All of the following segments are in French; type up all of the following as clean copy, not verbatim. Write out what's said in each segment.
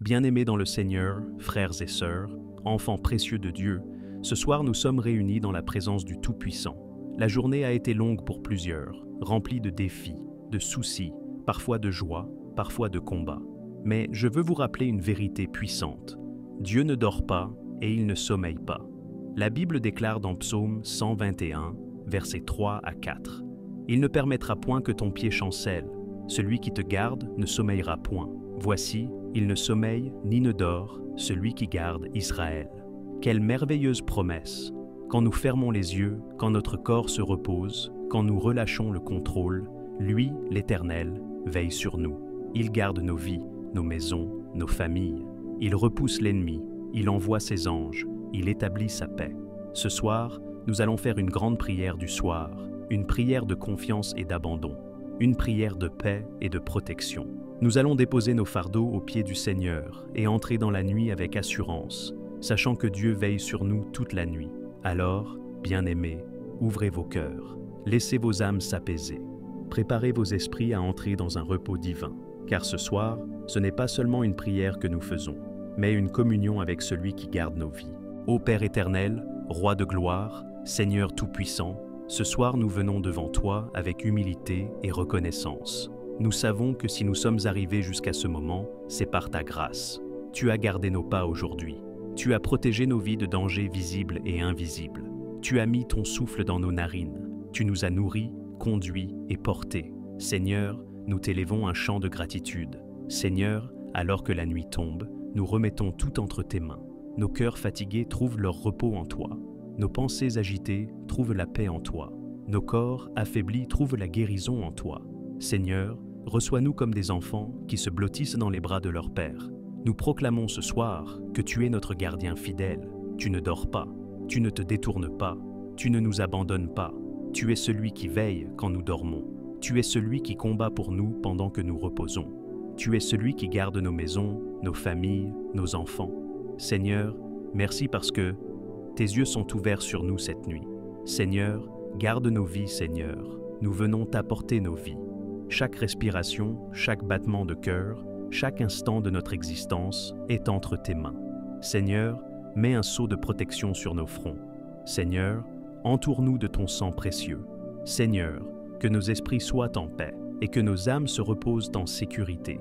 Bien-aimés dans le Seigneur, frères et sœurs, enfants précieux de Dieu, ce soir nous sommes réunis dans la présence du Tout-Puissant. La journée a été longue pour plusieurs, remplie de défis, de soucis, parfois de joie, parfois de combats. Mais je veux vous rappeler une vérité puissante. Dieu ne dort pas et il ne sommeille pas. La Bible déclare dans Psaume 121, versets 3 à 4. « Il ne permettra point que ton pied chancelle. Celui qui te garde ne sommeillera point. Voici, il ne sommeille ni ne dort, celui qui garde Israël. » Quelle merveilleuse promesse! Quand nous fermons les yeux, quand notre corps se repose, quand nous relâchons le contrôle, lui, l'Éternel, veille sur nous. Il garde nos vies, nos maisons, nos familles. Il repousse l'ennemi, il envoie ses anges, il établit sa paix. Ce soir, nous allons faire une grande prière du soir, une prière de confiance et d'abandon, une prière de paix et de protection. Nous allons déposer nos fardeaux aux pieds du Seigneur et entrer dans la nuit avec assurance, sachant que Dieu veille sur nous toute la nuit. Alors, bien-aimés, ouvrez vos cœurs, laissez vos âmes s'apaiser, préparez vos esprits à entrer dans un repos divin, car ce soir, ce n'est pas seulement une prière que nous faisons, mais une communion avec celui qui garde nos vies. Ô Père éternel, Roi de gloire, Seigneur tout-puissant, ce soir nous venons devant toi avec humilité et reconnaissance. Nous savons que si nous sommes arrivés jusqu'à ce moment, c'est par ta grâce. Tu as gardé nos pas aujourd'hui. Tu as protégé nos vies de dangers visibles et invisibles. Tu as mis ton souffle dans nos narines. Tu nous as nourris, conduits et portés. Seigneur, nous t'élevons un chant de gratitude. Seigneur, alors que la nuit tombe, nous remettons tout entre tes mains. Nos cœurs fatigués trouvent leur repos en toi. Nos pensées agitées trouvent la paix en toi. Nos corps affaiblis trouvent la guérison en toi. Seigneur, reçois-nous comme des enfants qui se blottissent dans les bras de leur Père. Nous proclamons ce soir que tu es notre gardien fidèle. Tu ne dors pas, tu ne te détournes pas, tu ne nous abandonnes pas. Tu es celui qui veille quand nous dormons. Tu es celui qui combat pour nous pendant que nous reposons. Tu es celui qui garde nos maisons, nos familles, nos enfants. Seigneur, merci parce que tes yeux sont ouverts sur nous cette nuit. Seigneur, garde nos vies, Seigneur. Nous venons t'apporter nos vies. Chaque respiration, chaque battement de cœur, chaque instant de notre existence est entre tes mains. Seigneur, mets un sceau de protection sur nos fronts. Seigneur, entoure-nous de ton sang précieux. Seigneur, que nos esprits soient en paix et que nos âmes se reposent en sécurité.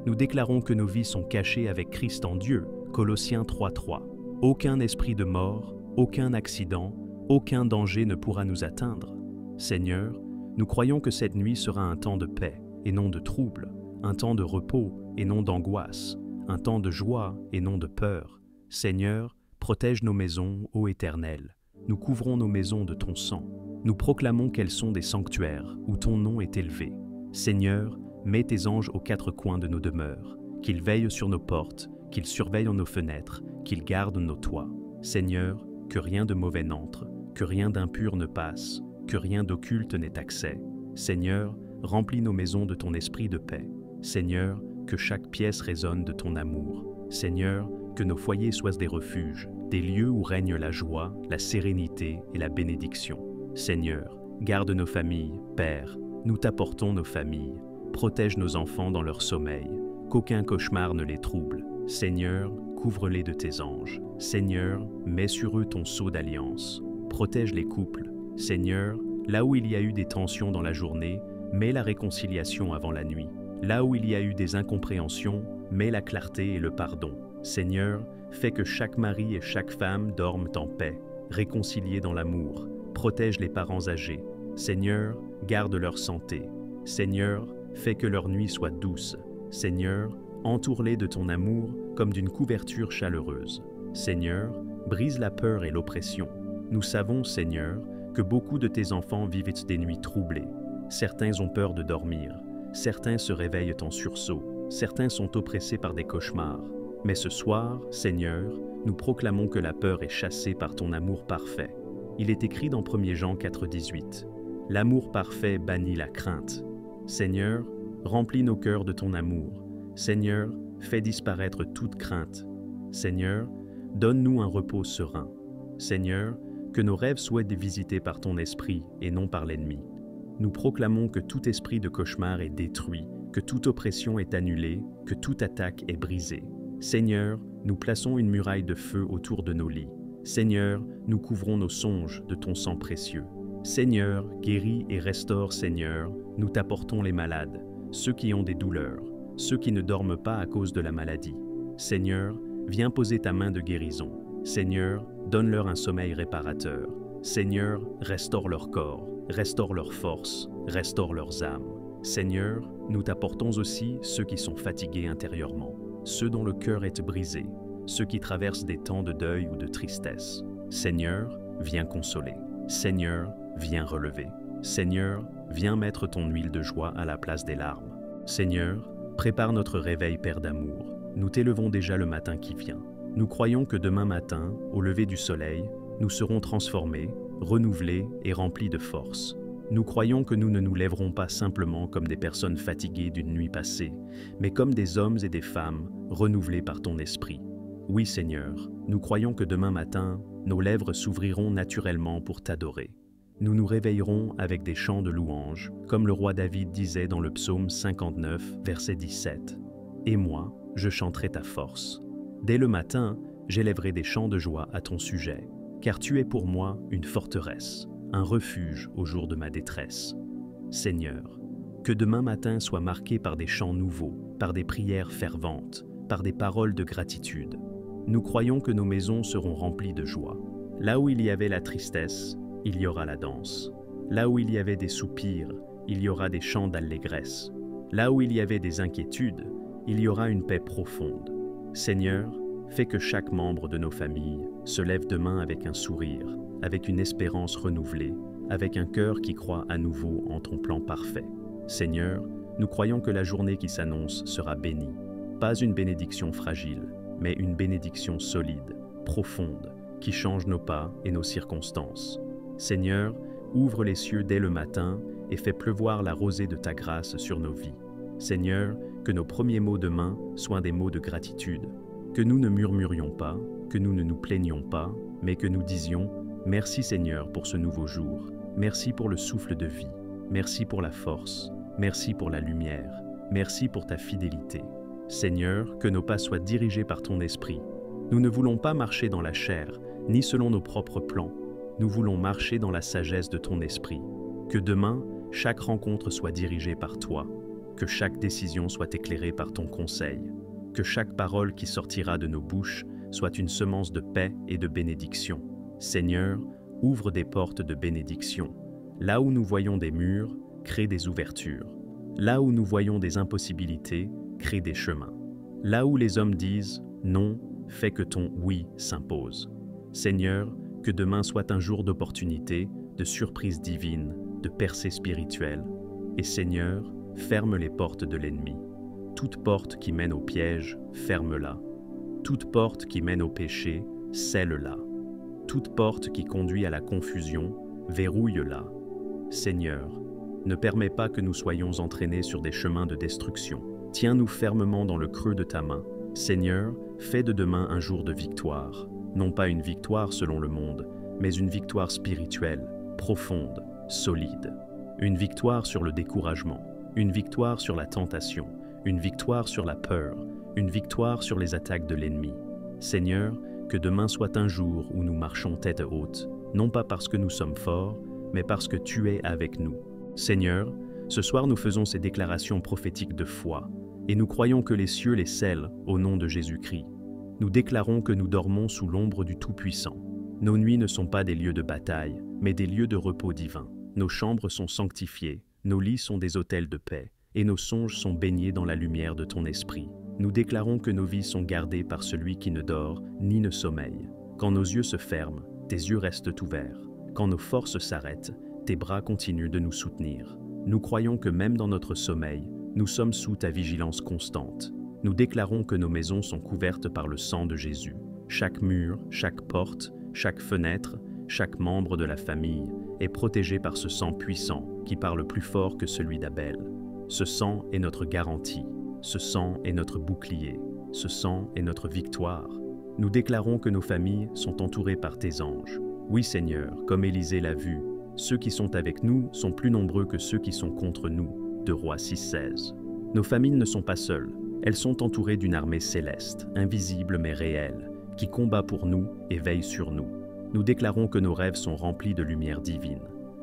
Nous déclarons que nos vies sont cachées avec Christ en Dieu, Colossiens 3:3. Aucun esprit de mort, aucun accident, aucun danger ne pourra nous atteindre. Seigneur, nous croyons que cette nuit sera un temps de paix et non de trouble, un temps de repos et non d'angoisse, un temps de joie et non de peur. Seigneur, protège nos maisons, ô Éternel. Nous couvrons nos maisons de ton sang. Nous proclamons qu'elles sont des sanctuaires où ton nom est élevé. Seigneur, mets tes anges aux quatre coins de nos demeures, qu'ils veillent sur nos portes, qu'ils surveillent nos fenêtres, qu'ils gardent nos toits. Seigneur, que rien de mauvais n'entre, que rien d'impur ne passe, que rien d'occulte n'ait accès. Seigneur, remplis nos maisons de ton esprit de paix. Seigneur, que chaque pièce résonne de ton amour. Seigneur, que nos foyers soient des refuges, des lieux où règne la joie, la sérénité et la bénédiction. Seigneur, garde nos familles, Père, nous t'apportons nos familles. Protège nos enfants dans leur sommeil, qu'aucun cauchemar ne les trouble. Seigneur, couvre-les de tes anges. Seigneur, mets sur eux ton sceau d'alliance. Protège les couples. Seigneur, là où il y a eu des tensions dans la journée, mets la réconciliation avant la nuit. Là où il y a eu des incompréhensions, mets la clarté et le pardon. Seigneur, fais que chaque mari et chaque femme dorment en paix, réconciliés dans l'amour. Protège les parents âgés. Seigneur, garde leur santé. Seigneur, fais que leur nuit soit douce. Seigneur, entoure-les de ton amour comme d'une couverture chaleureuse. Seigneur, brise la peur et l'oppression. Nous savons, Seigneur, que beaucoup de tes enfants vivent des nuits troublées. Certains ont peur de dormir. Certains se réveillent en sursaut. Certains sont oppressés par des cauchemars. Mais ce soir, Seigneur, nous proclamons que la peur est chassée par ton amour parfait. Il est écrit dans 1 Jean 4,18. « L'amour parfait bannit la crainte. » Seigneur, remplis nos cœurs de ton amour. Seigneur, fais disparaître toute crainte. Seigneur, donne-nous un repos serein. Seigneur, que nos rêves soient visités par ton esprit et non par l'ennemi. Nous proclamons que tout esprit de cauchemar est détruit, que toute oppression est annulée, que toute attaque est brisée. Seigneur, nous plaçons une muraille de feu autour de nos lits. Seigneur, nous couvrons nos songes de ton sang précieux. Seigneur, guéris et restaure, Seigneur, nous t'apportons les malades, ceux qui ont des douleurs, ceux qui ne dorment pas à cause de la maladie. Seigneur, viens poser ta main de guérison. Seigneur, donne-leur un sommeil réparateur. Seigneur, restaure leur corps, restaure leurs forces, restaure leurs âmes. Seigneur, nous t'apportons aussi ceux qui sont fatigués intérieurement, ceux dont le cœur est brisé, ceux qui traversent des temps de deuil ou de tristesse. Seigneur, viens consoler. Seigneur, viens relever. Seigneur, viens mettre ton huile de joie à la place des larmes. Seigneur, prépare notre réveil, Père d'amour. Nous t'élevons déjà le matin qui vient. Nous croyons que demain matin, au lever du soleil, nous serons transformés, renouvelés et remplis de force. Nous croyons que nous ne nous lèverons pas simplement comme des personnes fatiguées d'une nuit passée, mais comme des hommes et des femmes renouvelés par ton esprit. Oui, Seigneur, nous croyons que demain matin, nos lèvres s'ouvriront naturellement pour t'adorer. Nous nous réveillerons avec des chants de louange, comme le roi David disait dans le psaume 59, verset 17. « Et moi, je chanterai ta force. Dès le matin, j'élèverai des chants de joie à ton sujet, car tu es pour moi une forteresse, un refuge au jour de ma détresse. Seigneur, que demain matin soit marqué par des chants nouveaux, par des prières ferventes, par des paroles de gratitude. Nous croyons que nos maisons seront remplies de joie. Là où il y avait la tristesse, il y aura la danse. Là où il y avait des soupirs, il y aura des chants d'allégresse. Là où il y avait des inquiétudes, il y aura une paix profonde. Seigneur, fais que chaque membre de nos familles se lève demain avec un sourire, avec une espérance renouvelée, avec un cœur qui croit à nouveau en ton plan parfait. Seigneur, nous croyons que la journée qui s'annonce sera bénie. Pas une bénédiction fragile, mais une bénédiction solide, profonde, qui change nos pas et nos circonstances. Seigneur, ouvre les cieux dès le matin et fais pleuvoir la rosée de ta grâce sur nos vies. Seigneur, que nos premiers mots demain soient des mots de gratitude, que nous ne murmurions pas, que nous ne nous plaignions pas, mais que nous disions « Merci Seigneur pour ce nouveau jour, merci pour le souffle de vie, merci pour la force, merci pour la lumière, merci pour ta fidélité. Seigneur, que nos pas soient dirigés par ton esprit. Nous ne voulons pas marcher dans la chair, ni selon nos propres plans. Nous voulons marcher dans la sagesse de ton esprit. Que demain, chaque rencontre soit dirigée par toi, que chaque décision soit éclairée par ton conseil, que chaque parole qui sortira de nos bouches soit une semence de paix et de bénédiction. Seigneur, ouvre des portes de bénédiction. Là où nous voyons des murs, crée des ouvertures. Là où nous voyons des impossibilités, crée des chemins. Là où les hommes disent « non », fais que ton « oui » s'impose. Seigneur, que demain soit un jour d'opportunité, de surprise divine, de percée spirituelle. Et Seigneur, ferme les portes de l'ennemi. Toute porte qui mène au piège, ferme-la. Toute porte qui mène au péché, scelle-la. Toute porte qui conduit à la confusion, verrouille-la. Seigneur, ne permets pas que nous soyons entraînés sur des chemins de destruction. Tiens-nous fermement dans le creux de ta main. Seigneur, fais de demain un jour de victoire. Non pas une victoire selon le monde, mais une victoire spirituelle, profonde, solide. Une victoire sur le découragement, une victoire sur la tentation, une victoire sur la peur, une victoire sur les attaques de l'ennemi. Seigneur, que demain soit un jour où nous marchons tête haute, non pas parce que nous sommes forts, mais parce que tu es avec nous. Seigneur, ce soir nous faisons ces déclarations prophétiques de foi, et nous croyons que les cieux les scellent au nom de Jésus-Christ. Nous déclarons que nous dormons sous l'ombre du Tout-Puissant. Nos nuits ne sont pas des lieux de bataille, mais des lieux de repos divin. Nos chambres sont sanctifiées, nos lits sont des autels de paix, et nos songes sont baignés dans la lumière de ton esprit. Nous déclarons que nos vies sont gardées par celui qui ne dort ni ne sommeille. Quand nos yeux se ferment, tes yeux restent ouverts. Quand nos forces s'arrêtent, tes bras continuent de nous soutenir. Nous croyons que même dans notre sommeil, nous sommes sous ta vigilance constante. Nous déclarons que nos maisons sont couvertes par le sang de Jésus. Chaque mur, chaque porte, chaque fenêtre, chaque membre de la famille est protégé par ce sang puissant qui parle plus fort que celui d'Abel. Ce sang est notre garantie. Ce sang est notre bouclier. Ce sang est notre victoire. Nous déclarons que nos familles sont entourées par tes anges. Oui Seigneur, comme Élisée l'a vu, ceux qui sont avec nous sont plus nombreux que ceux qui sont contre nous. 2 Rois 6,16. Nos familles ne sont pas seules, Elles sont entourées d'une armée céleste, invisible mais réelle, qui combat pour nous et veille sur nous. Nous déclarons que nos rêves sont remplis de lumière divine.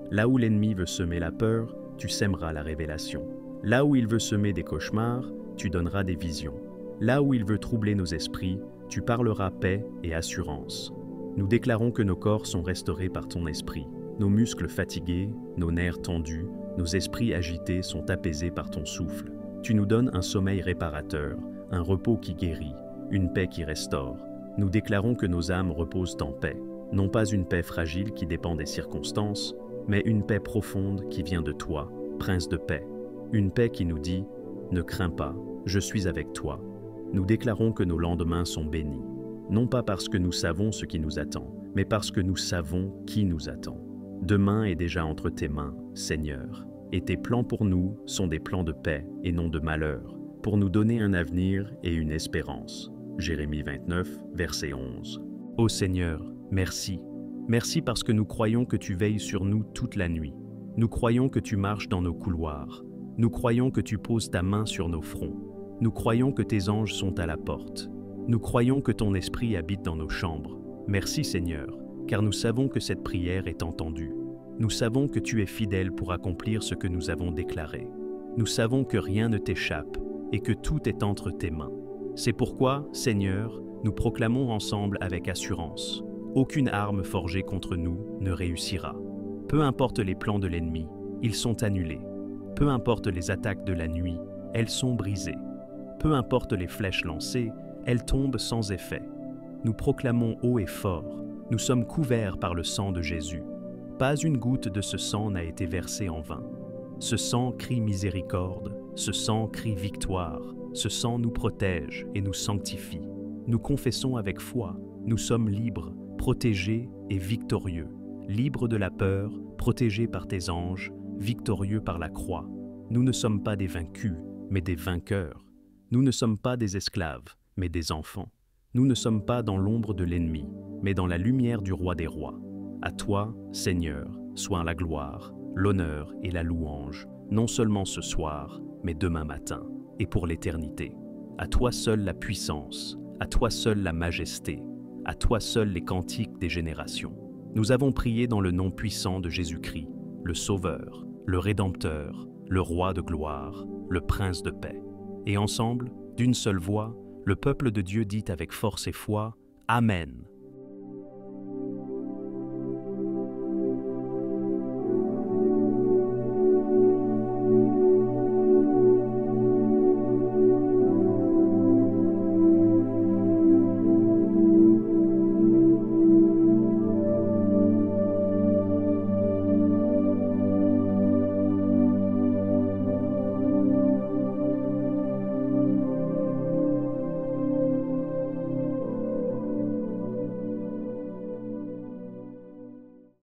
Là où l'ennemi veut semer la peur, tu sèmeras la révélation. Là où il veut semer des cauchemars, tu donneras des visions. Là où il veut troubler nos esprits, tu parleras paix et assurance. Nous déclarons que nos corps sont restaurés par ton esprit. Nos muscles fatigués, nos nerfs tendus, nos esprits agités sont apaisés par ton souffle. Tu nous donnes un sommeil réparateur, un repos qui guérit, une paix qui restaure. Nous déclarons que nos âmes reposent en paix. Non pas une paix fragile qui dépend des circonstances, mais une paix profonde qui vient de toi, Prince de paix. Une paix qui nous dit « Ne crains pas, je suis avec toi ». Nous déclarons que nos lendemains sont bénis, non pas parce que nous savons ce qui nous attend, mais parce que nous savons qui nous attend. Demain est déjà entre tes mains, Seigneur, et tes plans pour nous sont des plans de paix et non de malheur, pour nous donner un avenir et une espérance. Jérémie 29, verset 11. Ô Seigneur, merci. Merci parce que nous croyons que tu veilles sur nous toute la nuit. Nous croyons que tu marches dans nos couloirs. Nous croyons que tu poses ta main sur nos fronts. Nous croyons que tes anges sont à la porte. Nous croyons que ton esprit habite dans nos chambres. Merci Seigneur, car nous savons que cette prière est entendue. Nous savons que tu es fidèle pour accomplir ce que nous avons déclaré. Nous savons que rien ne t'échappe et que tout est entre tes mains. C'est pourquoi, Seigneur, nous proclamons ensemble avec assurance. Aucune arme forgée contre nous ne réussira. Peu importe les plans de l'ennemi, ils sont annulés. Peu importe les attaques de la nuit, elles sont brisées. Peu importe les flèches lancées, elles tombent sans effet. Nous proclamons haut et fort, nous sommes couverts par le sang de Jésus. Pas une goutte de ce sang n'a été versée en vain. Ce sang crie miséricorde, ce sang crie victoire, ce sang nous protège et nous sanctifie. Nous confessons avec foi, nous sommes libres, protégés et victorieux. Libres de la peur, protégés par tes anges, victorieux par la croix. Nous ne sommes pas des vaincus, mais des vainqueurs. Nous ne sommes pas des esclaves, mais des enfants. Nous ne sommes pas dans l'ombre de l'ennemi, mais dans la lumière du roi des rois. À toi, Seigneur, soit la gloire, l'honneur et la louange, non seulement ce soir, mais demain matin, et pour l'éternité. À toi seul la puissance, à toi seul la majesté, à toi seul les cantiques des générations. Nous avons prié dans le nom puissant de Jésus-Christ, le Sauveur, le Rédempteur, le Roi de gloire, le Prince de paix. Et ensemble, d'une seule voix, le peuple de Dieu dit avec force et foi, Amen.